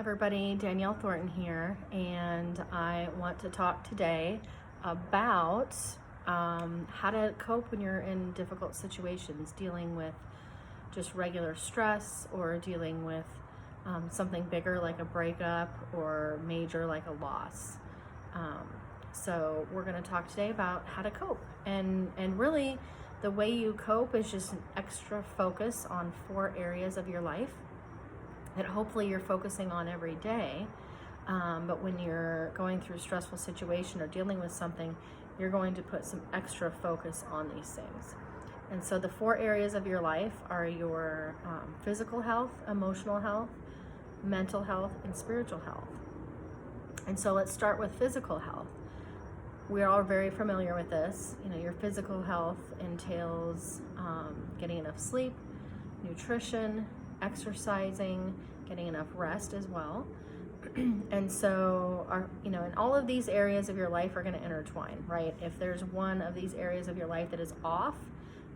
everybody, Danielle Thornton here, and I want to talk today about how to cope when you're in difficult situations, dealing with just regular stress or dealing with something bigger like a breakup or major like a loss. So we're going to talk today about how to cope, and really the way you cope is just an extra focus on 4 areas of your life that hopefully you're focusing on every day. But when you're going through a stressful situation or dealing with something, you're going to put some extra focus on these things. And so the 4 areas of your life are your physical health, emotional health, mental health, and spiritual health. And so let's start with physical health. We're all very familiar with this. You know, your physical health entails getting enough sleep, nutrition, exercising, getting enough rest as well. And so and all of these areas of your life are going to intertwine, right? If there's one of these areas of your life that is off,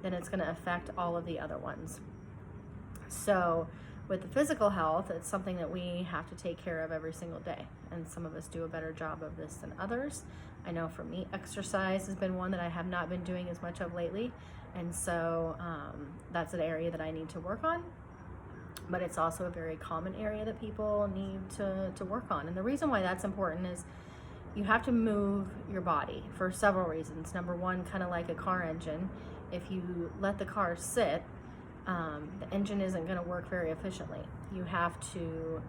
then it's going to affect all of the other ones. So with the physical health, it's something that we have to take care of every single day, and some of us do a better job of this than others. I know for me, exercise has been one that I have not been doing as much of lately, and so that's an area that I need to work on. But it's also a very common area that people need to work on. And the reason why that's important is you have to move your body for several reasons. Number one, kind of like a car engine. If you let the car sit, the engine isn't going to work very efficiently. You have to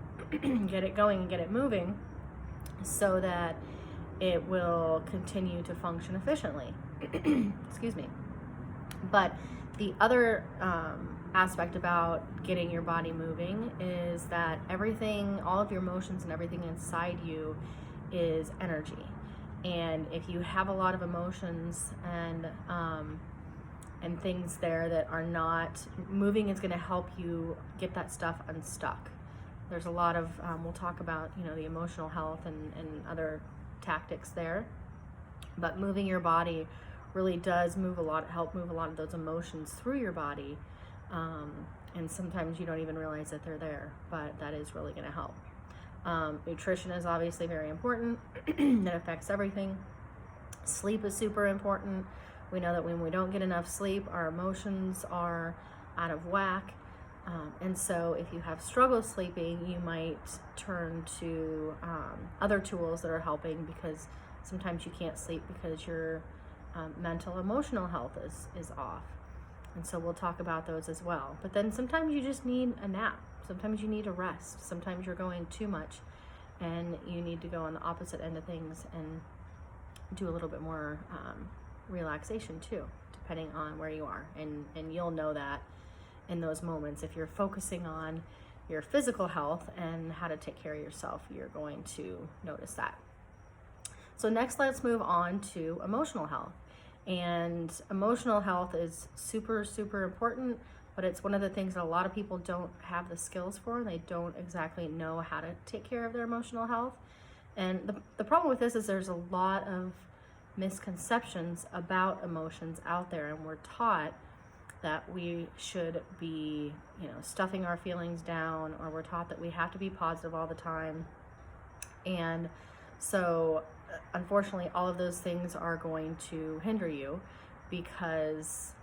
get it going and get it moving so that it will continue to function efficiently. Excuse me. But the other aspect about getting your body moving is that everything, all of your emotions and everything inside you is energy. And if you have a lot of emotions and things there that are not moving, is going to help you get that stuff unstuck. There's a lot of, we'll talk about, the emotional health and other tactics there. But moving your body really does help move a lot of those emotions through your body. And sometimes you don't even realize that they're there, but that is really going to help. Nutrition is obviously very important. It affects everything. Sleep is super important. We know that when we don't get enough sleep, our emotions are out of whack. And so if you have struggle sleeping, you might turn to other tools that are helping, because sometimes you can't sleep because your mental, emotional health is off. And so we'll talk about those as well. But then sometimes you just need a nap. Sometimes you need a rest. Sometimes you're going too much and you need to go on the opposite end of things and do a little bit more relaxation too, depending on where you are. And you'll know that in those moments. If you're focusing on your physical health and how to take care of yourself, you're going to notice that. So next, let's move on to emotional health. And emotional health is super, super important, but it's one of the things that a lot of people don't have the skills for. They don't exactly know how to take care of their emotional health. And the problem with this is there's a lot of misconceptions about emotions out there, and we're taught that we should be, stuffing our feelings down, or we're taught that we have to be positive all the time. And so unfortunately, all of those things are going to hinder you, because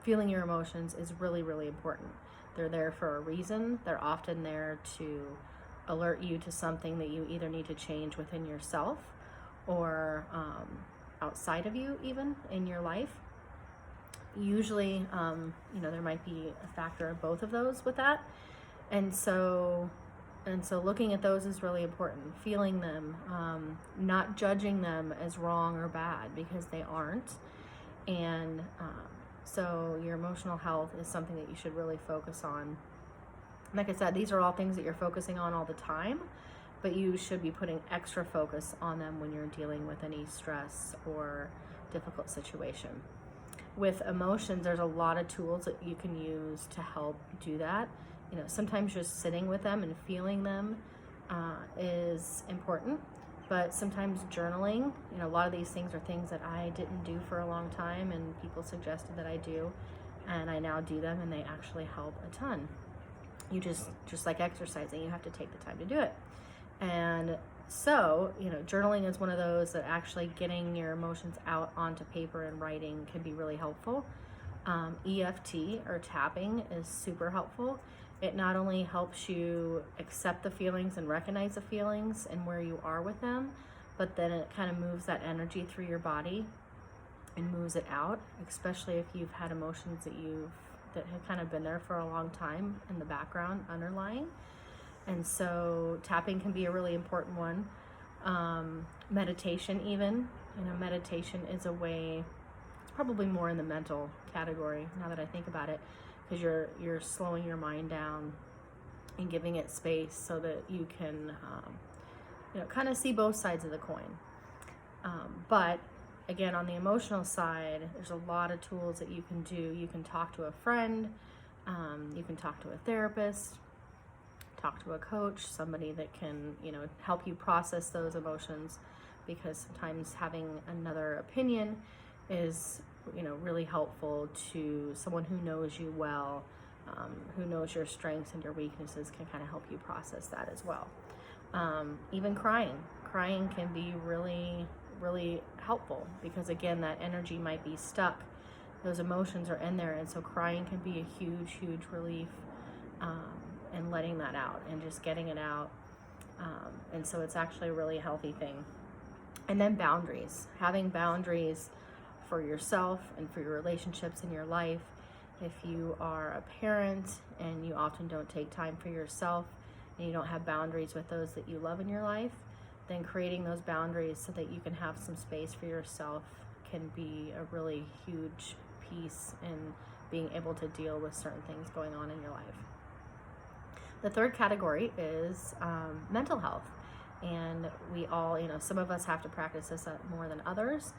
feeling your emotions is really, really important. They're there for a reason. They're often there to alert you to something that you either need to change within yourself or outside of you, even in your life. Usually, there might be a factor of both of those with that. And so looking at those is really important. Feeling them, not judging them as wrong or bad, because they aren't. And so your emotional health is something that you should really focus on. Like I said, these are all things that you're focusing on all the time, but you should be putting extra focus on them when you're dealing with any stress or difficult situation. With emotions, there's a lot of tools that you can use to help do that. Sometimes just sitting with them and feeling them is important, but sometimes journaling, a lot of these things are things that I didn't do for a long time, and people suggested that I do, and I now do them, and they actually help a ton. You just like exercising, you have to take the time to do it. And so, journaling is one of those that actually getting your emotions out onto paper and writing can be really helpful. EFT or tapping is super helpful. It not only helps you accept the feelings and recognize the feelings and where you are with them, but then it kind of moves that energy through your body and moves it out, especially if you've had emotions that have kind of been there for a long time in the background, underlying. And so tapping can be a really important one. Meditation even, meditation is a way, it's probably more in the mental category now that I think about it, because you're slowing your mind down and giving it space so that you can, kind of see both sides of the coin. But again, on the emotional side, there's a lot of tools that you can do. You can talk to a friend, you can talk to a therapist, talk to a coach, somebody that can, help you process those emotions, because sometimes having another opinion is, really helpful to someone who knows you well, who knows your strengths and your weaknesses, can kind of help you process that as well. Even crying can be really, really helpful, because again, that energy might be stuck. Those emotions are in there, and so crying can be a huge, huge relief. And letting that out and just getting it out. And so it's actually a really healthy thing. And then boundaries, having boundaries for yourself and for your relationships in your life. If you are a parent and you often don't take time for yourself and you don't have boundaries with those that you love in your life, then creating those boundaries so that you can have some space for yourself can be a really huge piece in being able to deal with certain things going on in your life. The third category is mental health. And we all, some of us have to practice this more than others.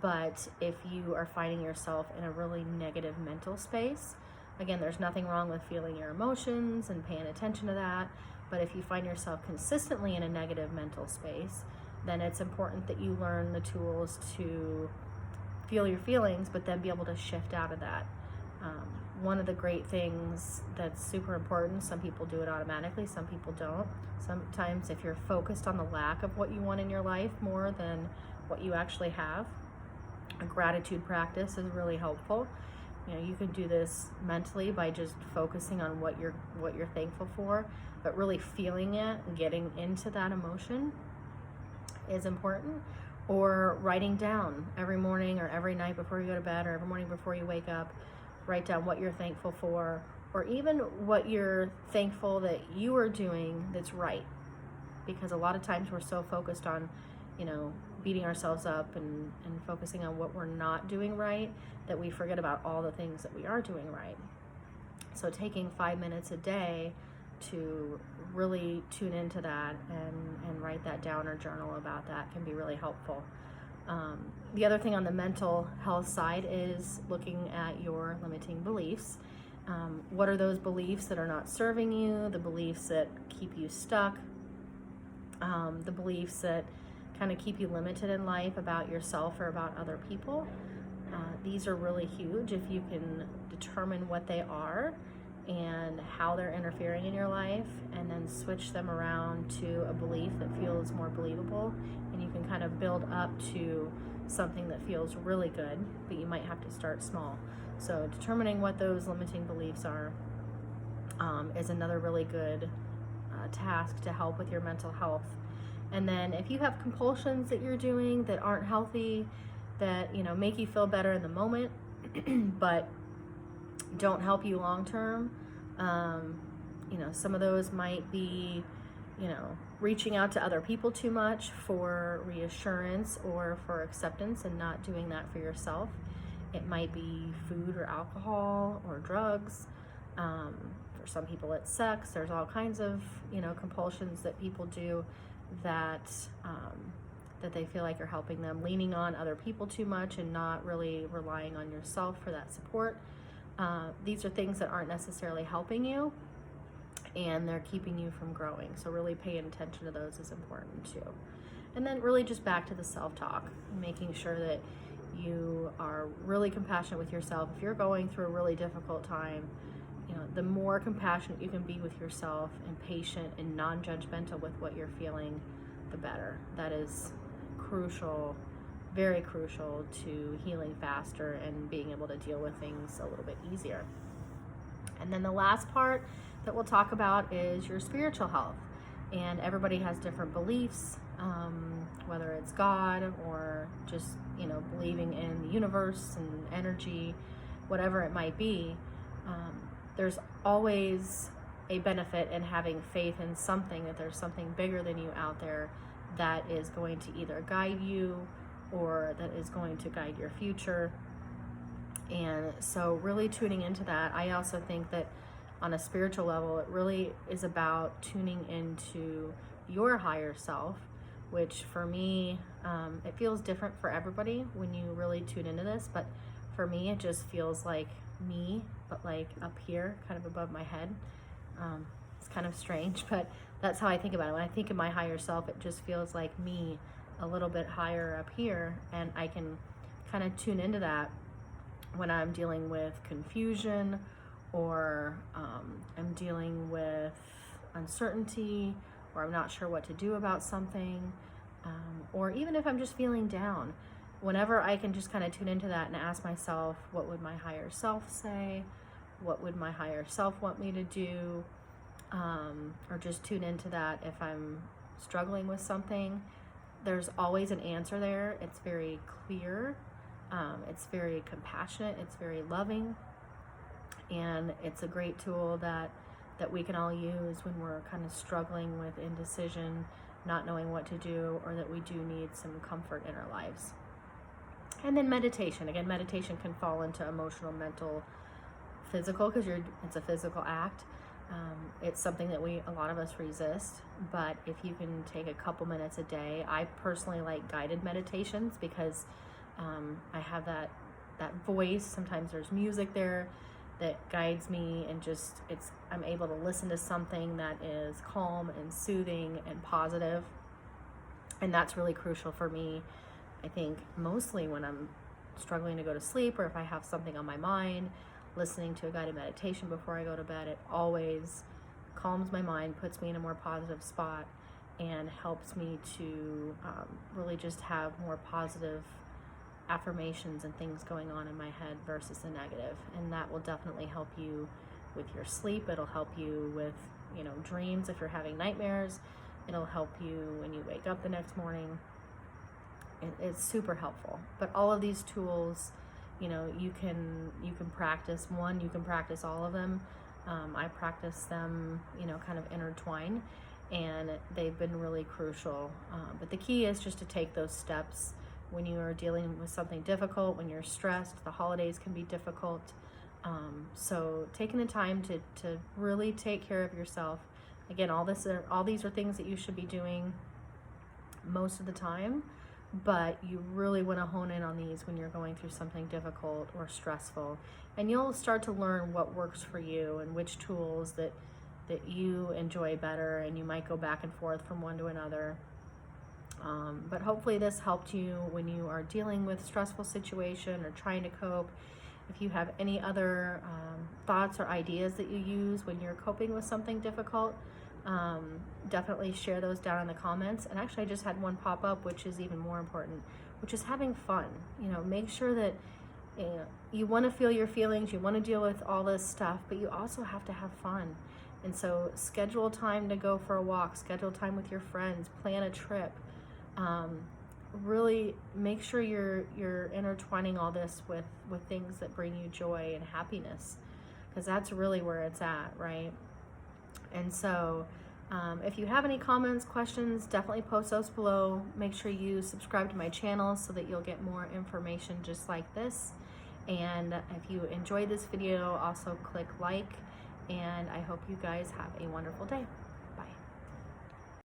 But if you are finding yourself in a really negative mental space, again, there's nothing wrong with feeling your emotions and paying attention to that. But if you find yourself consistently in a negative mental space, then it's important that you learn the tools to feel your feelings, but then be able to shift out of that. One of the great things that's super important, some people do it automatically, some people don't. Sometimes if you're focused on the lack of what you want in your life more than what you actually have, a gratitude practice is really helpful. You can do this mentally by just focusing on what you're thankful for, but really feeling it and getting into that emotion is important. Or writing down every morning or every night before you go to bed or every morning before you wake up, write down what you're thankful for, or even what you're thankful that you are doing that's right. Because a lot of times we're so focused on, beating ourselves up and focusing on what we're not doing right, that we forget about all the things that we are doing right. So taking 5 minutes a day to really tune into that and write that down or journal about that can be really helpful. The other thing on the mental health side is looking at your limiting beliefs. What are those beliefs that are not serving you, the beliefs that keep you stuck, the beliefs that kind of keep you limited in life about yourself or about other people. These are really huge if you can determine what they are and how they're interfering in your life, and then switch them around to a belief that feels more believable, and you can kind of build up to something that feels really good, but you might have to start small. So determining what those limiting beliefs are is another really good task to help with your mental health. And then if you have compulsions that you're doing that aren't healthy, that make you feel better in the moment but don't help you long term, some of those might be reaching out to other people too much for reassurance or for acceptance and not doing that for yourself. It might be food or alcohol or drugs. For some people it's sex. There's all kinds of compulsions that people do that they feel like are helping them, leaning on other people too much and not really relying on yourself for that support. These are things that aren't necessarily helping you, and they're keeping you from growing. So really paying attention to those is important too. And then really just back to the self-talk, making sure that you are really compassionate with yourself. If you're going through a really difficult time, the more compassionate you can be with yourself and patient and non-judgmental with what you're feeling, the better. That is crucial, very crucial to healing faster and being able to deal with things a little bit easier. And then the last part that we'll talk about is your spiritual health. And everybody has different beliefs, whether it's God or just, believing in the universe and energy, whatever it might be. There's always a benefit in having faith in something, that there's something bigger than you out there that is going to either guide you or that is going to guide your future. And so really tuning into that. I also think that on a spiritual level, it really is about tuning into your higher self, which for me, it feels different for everybody when you really tune into this. But for me, it just feels like me, but like up here, kind of above my head. It's kind of strange, but that's how I think about it. When I think of my higher self, it just feels like me a little bit higher up here, and I can kind of tune into that when I'm dealing with confusion, or I'm dealing with uncertainty, or I'm not sure what to do about something, or even if I'm just feeling down. Whenever I can just kind of tune into that and ask myself, what would my higher self say? What would my higher self want me to do? Or just tune into that if I'm struggling with something. There's always an answer there. It's very clear. It's very compassionate. It's very loving. And it's a great tool that we can all use when we're kind of struggling with indecision, not knowing what to do, or that we do need some comfort in our lives. And then meditation. Again, meditation can fall into emotional, mental, physical, because it's a physical act. It's something that a lot of us resist, but if you can take a couple minutes a day, I personally like guided meditations because I have that voice. Sometimes there's music there that guides me, and I'm able to listen to something that is calm and soothing and positive. And that's really crucial for me, I think, mostly when I'm struggling to go to sleep, or if I have something on my mind. Listening to a guided meditation before I go to bed, it always calms my mind, puts me in a more positive spot, and helps me to really just have more positive affirmations and things going on in my head versus the negative. And that will definitely help you with your sleep. It'll help you with dreams. If you're having nightmares, it'll help you when you wake up the next morning. It's super helpful. But all of these tools, you can practice one, you can practice all of them. I practice them, kind of intertwined, and they've been really crucial. But the key is just to take those steps when you are dealing with something difficult, when you're stressed. The holidays can be difficult. So taking the time to really take care of yourself. Again, all these are things that you should be doing most of the time, but you really want to hone in on these when you're going through something difficult or stressful. And you'll start to learn what works for you and which tools that you enjoy better, and you might go back and forth from one to another. But hopefully this helped you when you are dealing with stressful situation or trying to cope. If you have any other thoughts or ideas that you use when you're coping with something difficult, definitely share those down in the comments. And actually I just had one pop up, which is even more important, which is having fun. Make sure that you want to feel your feelings, you want to deal with all this stuff, but you also have to have fun. And so schedule time to go for a walk, schedule time with your friends, plan a trip. Really make sure you're intertwining all this with things that bring you joy and happiness, because that's really where it's at, right? And so if you have any comments, questions, definitely post those below. Make sure you subscribe to my channel so that you'll get more information just like this. And if you enjoyed this video, also click like, and I hope you guys have a wonderful day.